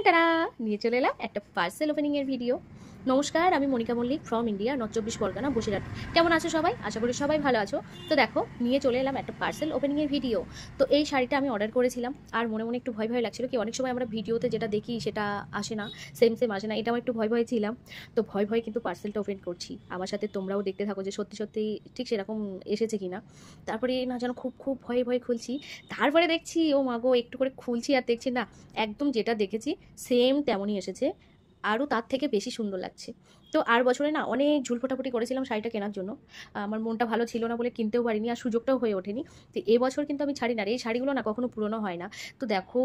Tata নিয়ে চলে এলাম একটা পার্সেল ওপেনিং এর ভিডিও। নমস্কার, আমি Monika Mallick from India, north চব্বিশ পরগনা, বসিরহাট। কেমন আছো সবাই? আশা করি সবাই ভালো আছো। তো দেখো, নিয়ে চলে এলাম একটা পার্সেল ওপেনিং এর ভিডিও। তো এই শাড়িটা আমি অর্ডার করেছিলাম, আর মনে মনে একটু ভয় ভয় লাগছিল কি অনেক সময় আমরা ভিডিওতে যেটা দেখি সেটা আসে না, সেম সেম আসে না, এটা আমার একটু ভয় ভয় ছিলাম। তো ভয় ভয় কিন্তু পার্সেলটা ওপেন করছি, আমার সাথে তোমরাও দেখতে থাকো যে সত্যি সত্যি ঠিক সেরকম এসেছে কিনা। তারপরে না যেন খুব খুব ভয়ে ভয়ে খুলছি, তারপরে দেখছি ও মাগো একটু করে খুলছি আর দেখছি না, একদম যেটা দেখেছি সেম তেমনই এসেছে, আরও তার থেকে বেশি সুন্দর লাগছে। তো আর বছরে না অনেক ঝুলফোটাফুটি করেছিলাম শাড়িটা কেনার জন্য, আমার মনটা ভালো ছিল না বলে কিনতেও পারিনি, আর সুযোগটাও হয়ে ওঠেনি। তো এবছর কিন্তু আমি ছাড়ি না রে, এই শাড়িগুলো না কখনো পুরনো হয় না। তো দেখো,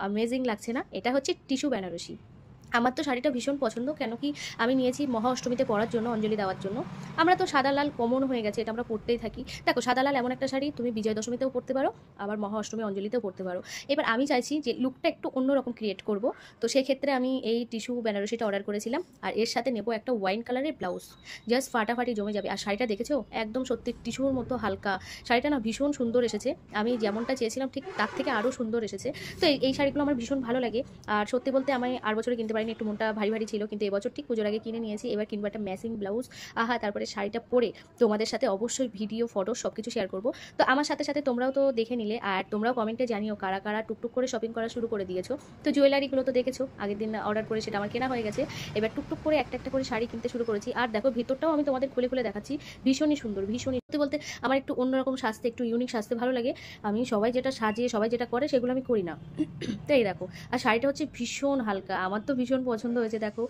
অ্যামেজিং লাগছে না? এটা হচ্ছে টিস্যু বেনারসি। আমার তো শাড়িটা ভীষণ পছন্দ, কেন কি আমি নিয়েছি মহা অষ্টমীতে পরার জন্য, অঞ্জলি দেওয়ার জন্য। আমরা তো সাদা লাল কমন হয়ে গেছে, এটা আমরা পরতেই থাকি। দেখো, সাদা লাল এমন একটা শাড়ি তুমি বিজয় দশমীতেও পরতে পারো, আবার মহা অষ্টমী অঞ্জলিতেও পরতে পারো। এবার আমি চাইছি যে লুকটা একটু অন্যরকম ক্রিয়েট করব। তো সেক্ষেত্রে আমি এই টিস্যু বেনারসিটা অর্ডার করেছিলাম, আর এর সাথে নেবো একটা ওয়াইন কালারের ব্লাউজ। জাস্ট ফাটাফাটি জমে যাবে। আর শাড়িটা দেখেছো, একদম সত্যি টিস্যুর মতো হালকা। শাড়িটা না ভীষণ সুন্দর এসেছে, আমি যেমনটা চেয়েছিলাম ঠিক তার থেকে আরও সুন্দর এসেছে। তো এই শাড়িগুলো আমার ভীষণ ভালো লাগে। আর সত্যি বলতে আমি আর বছরে কিনতে পারিনি, একটু মনটা ভারী ভারী ছিল, কিন্তু এবছর ঠিক পুজোর আগে কিনে নিয়েছি। এবার কিনবো একটা ম্যাচিং ব্লাউজ। আহা, তারপরে শাড়িটা পরে তোমাদের সাথে অবশ্যই ভিডিও ফটো সব কিছু শেয়ার করবো। তো আমার সাথে সাথে তোমরাও তো দেখে নিলে, আর তোমরাও কমেন্টে জানিও কারা কারা টুকটুক করে শপিং করা শুরু করে দিয়েছো। তো জুয়েলারিগুলো তো দেখেছো, আগের দিন অর্ডার করে সেটা আমার কেনা হয়ে গেছে। এবার টুকটুক করে একটা একটা করে শাড়ি কিনতে শুরু করেছি। আর দেখো, ভিতরটাও আমি তোমাদের খুলে খুলে দেখাচ্ছি, ভীষণই সুন্দর, ভীষণই। সত্যি বলতে আমার একটু অন্যরকম সাজতে, একটু ইউনিক সাজতে ভালো লাগে। আমি সবাই যেটা সাজিয়ে সবাই যেটা করে সেগুলো আমি করি না। তো এই দেখো, আর শাড়িটা হচ্ছে ভীষণ হালকা, আমার তো ভীষণ পছন্দ হয়েছে। দেখো,